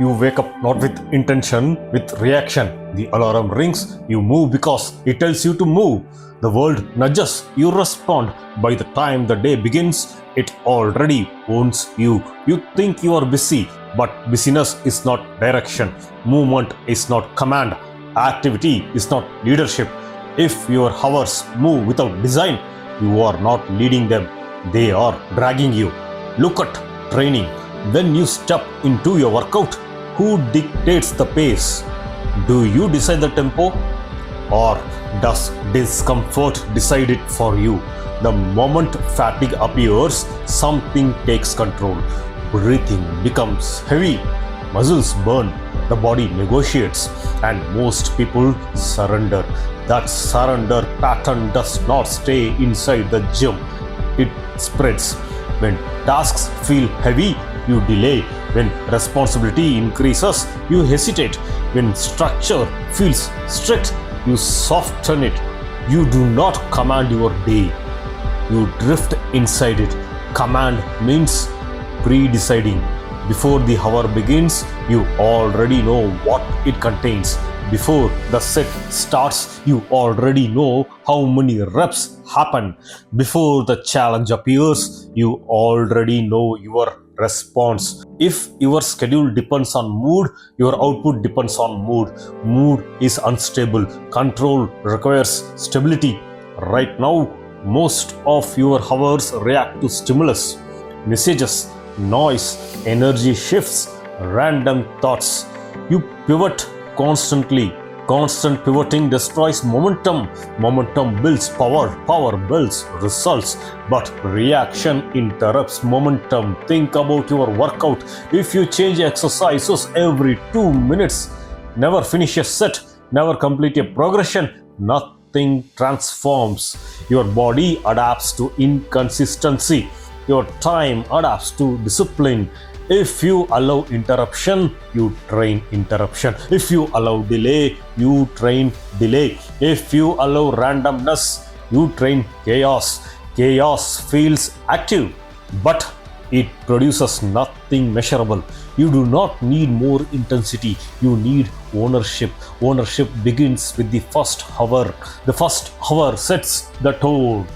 You wake up not with intention, with reaction. The alarm rings, you move because it tells you to move. The world nudges, you respond. By the time the day begins, it already owns you. You think you are busy, but busyness is not direction. Movement is not command. Activity is not leadership. If your hours move without design, you are not leading them. They are dragging you. Look at training. When you step into your workout, who dictates the pace? Do you decide the tempo? Or does discomfort decide it for you? The moment fatigue appears, something takes control. Breathing becomes heavy, muscles burn, the body negotiates, and most people surrender. That surrender pattern does not stay inside the gym. It spreads. When tasks feel heavy, you delay. When responsibility increases, you hesitate. When structure feels strict, you soften it. You do not command your day. You drift inside it. Command means pre-deciding. Before the hour begins, you already know what it contains. Before the set starts, you already know how many reps happen. Before the challenge appears, you already know your response. If your schedule depends on mood, your output depends on mood. Mood is unstable. Control requires stability. Right now, most of your hours react to stimulus, messages, noise, energy shifts, random thoughts. You pivot constantly. Constant pivoting destroys momentum. Momentum builds power. Power builds results. But reaction interrupts momentum. Think about your workout. If you change exercises every 2 minutes, never finish a set, never complete a progression, nothing transforms. Your body adapts to inconsistency. Your time adapts to discipline. If you allow interruption, you train interruption. If you allow delay, you train delay. If you allow randomness, you train chaos. Chaos feels active, but it produces nothing measurable. You do not need more intensity. You need ownership. Ownership begins with the first hour. The first hour sets the tone.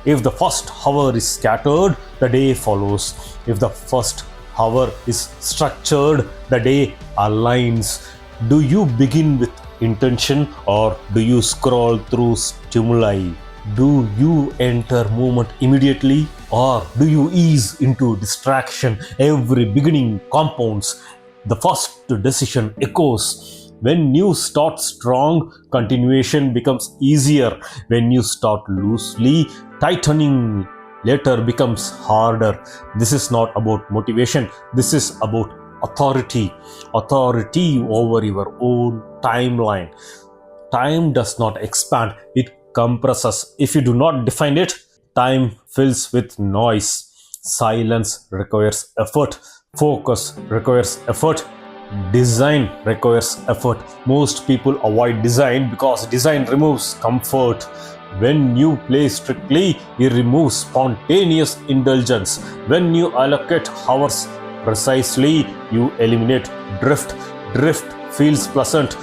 If the first hour is scattered, the day follows. If the first hour is structured, the day aligns. Do you begin with intention or do you scroll through stimuli? Do you enter movement immediately or do you ease into distraction? Every beginning compounds. The first decision echoes. When you start strong, continuation becomes easier. When you start loosely, tightening later becomes harder. This is not about motivation. This is about authority. Authority over your own timeline. Time does not expand. It compresses. If you do not define it, time fills with noise. Silence requires effort. Focus requires effort. Design requires effort. Most people avoid design because design removes comfort. When you play strictly, you remove spontaneous indulgence. When you allocate hours precisely, you eliminate drift. Drift feels pleasant.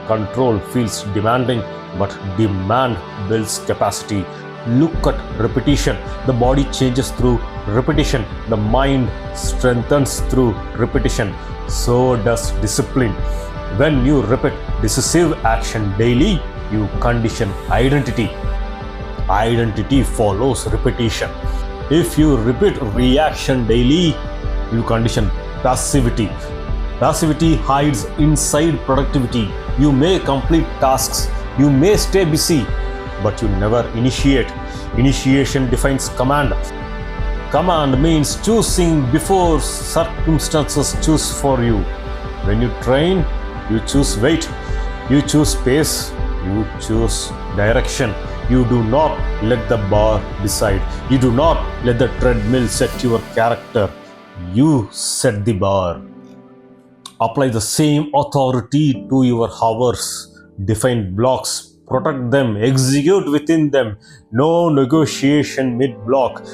Control feels demanding, but demand builds capacity. Look at repetition. The body changes through repetition. The mind strengthens through repetition. So does discipline. When you repeat decisive action daily, you condition identity. Identity follows repetition. If you repeat reaction daily, you condition passivity. Passivity hides inside productivity. You may complete tasks, you may stay busy, but you never initiate. Initiation defines command. Command means choosing before circumstances choose for you. When you train, you choose weight, you choose pace, you choose direction. You do not let the bar decide. You do not let the treadmill set your character. You set the bar. Apply the same authority to your hours. Define blocks. Protect them. Execute within them. No negotiation mid-block.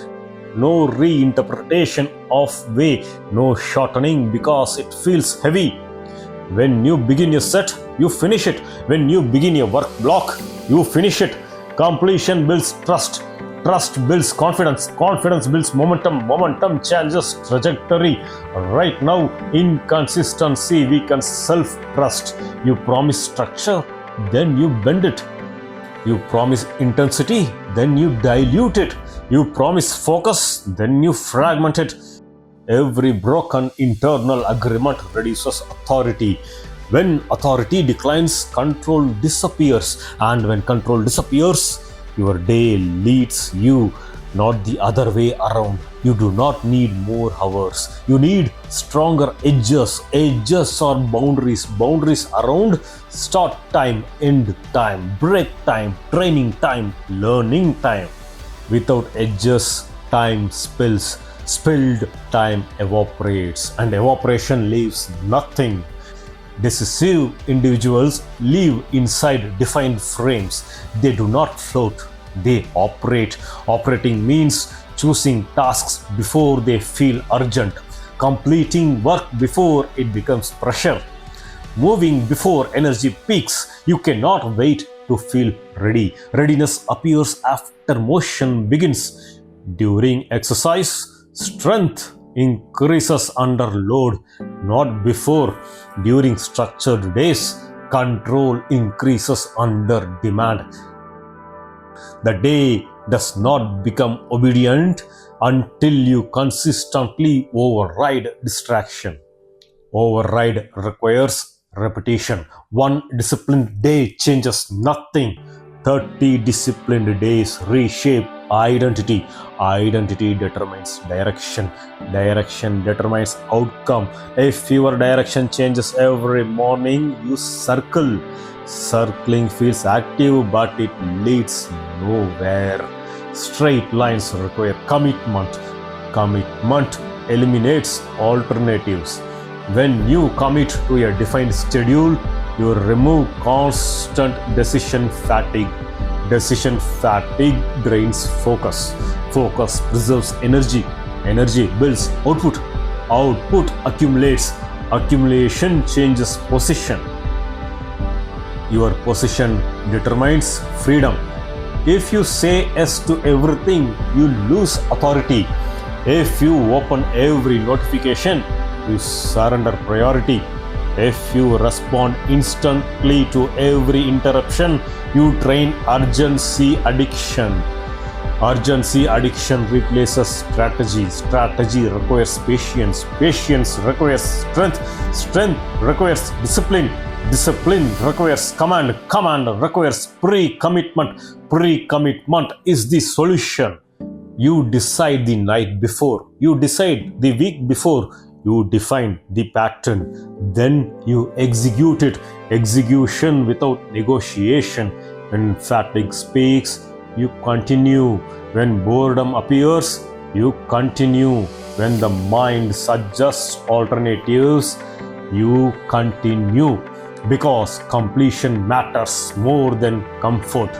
No reinterpretation of way. No shortening because it feels heavy. When you begin a set, you finish it. When you begin a work block, you finish it. Completion builds trust. Trust builds confidence. Confidence builds momentum. Momentum changes trajectory. Right now, inconsistency weakens self-trust. You promise structure, then you bend it. You promise intensity, then you dilute it. You promise focus, then you fragment it. Every broken internal agreement reduces authority. When authority declines, control disappears. And when control disappears, your day leads you, not the other way around. You do not need more hours. You need stronger edges. Edges are boundaries. Boundaries around start time, end time, break time, training time, learning time. Without edges, time spills. Spilled time evaporates, and evaporation leaves nothing. Decisive individuals live inside defined frames. They do not float, they operate. Operating means choosing tasks before they feel urgent, completing work before it becomes pressure, moving before energy peaks. You cannot wait to feel ready. Readiness appears after motion begins. During exercise, strength increases under load, not before. During structured days, control increases under demand. The day does not become obedient until you consistently override distraction. Override requires repetition. One disciplined day changes nothing. 30 disciplined days reshape identity. Identity determines direction. Direction determines outcome. If your direction changes every morning, you circle. Circling feels active, but it leads nowhere. Straight lines require commitment. Commitment eliminates alternatives. When you commit to a defined schedule, you remove constant decision fatigue. Decision fatigue drains focus. Focus preserves energy. Energy builds output. Output accumulates. Accumulation changes position. Your position determines freedom. If you say yes to everything, you lose authority. If you open every notification, you surrender priority. If you respond instantly to every interruption, you train urgency addiction. Urgency addiction replaces strategy. Strategy requires patience. Patience requires strength. Strength requires discipline. Discipline requires command. Command requires pre-commitment. Pre-commitment is the solution. You decide the night before. You decide the week before. You define the pattern. Then you execute it. Execution without negotiation. When fatigue speaks, you continue. When boredom appears, you continue. When the mind suggests alternatives, you continue. Because completion matters more than comfort.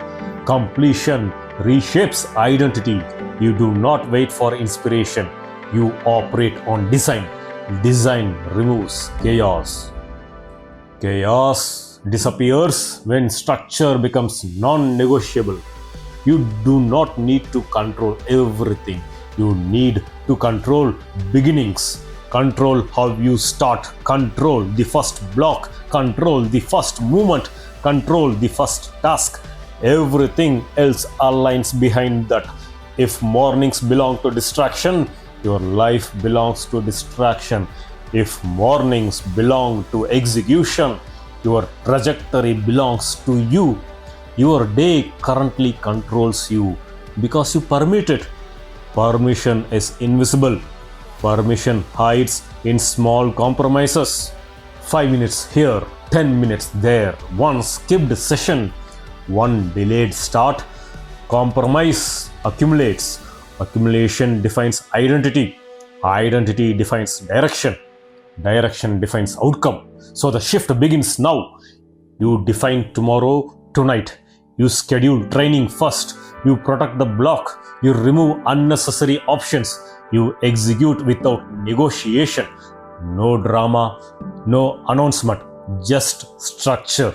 Completion reshapes identity. You do not wait for inspiration. You operate on design. Design removes chaos. Chaos disappears when structure becomes non-negotiable. You do not need to control everything. You need to control beginnings. Control how you start. Control the first block. Control the first movement. Control the first task. Everything else aligns behind that. If mornings belong to distraction, your life belongs to distraction. If mornings belong to execution, your trajectory belongs to you. Your day currently controls you because you permit it. Permission is invisible. Permission hides in small compromises. 5 minutes here, 10 minutes there, one skipped session, one delayed start. Compromise accumulates. Accumulation defines identity. Identity defines direction. Direction defines outcome. So the shift begins now. You define tomorrow tonight. You schedule training first. You protect the block. You remove unnecessary options. You execute without negotiation. No drama, no announcement, just structure.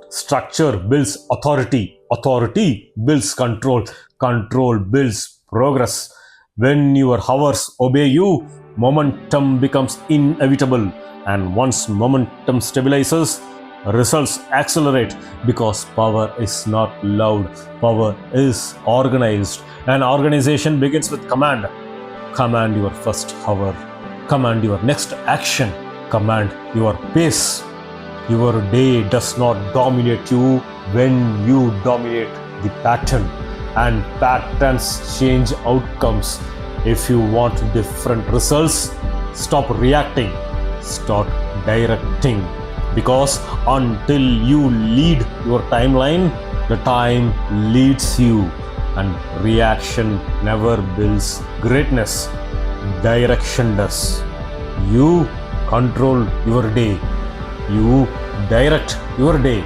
Structure builds authority. Authority builds control. Control builds progress. When your hours obey you, momentum becomes inevitable. And once momentum stabilizes, results accelerate, because power is not loud, power is organized. And organization begins with command. Command your first hour. Command your next action. Command your pace. Your day does not dominate you when you dominate the pattern. And patterns change outcomes. If you want different results, stop reacting. Start directing. Because until you lead your timeline, the time leads you. And reaction never builds greatness. Direction does. You control your day. You direct your day.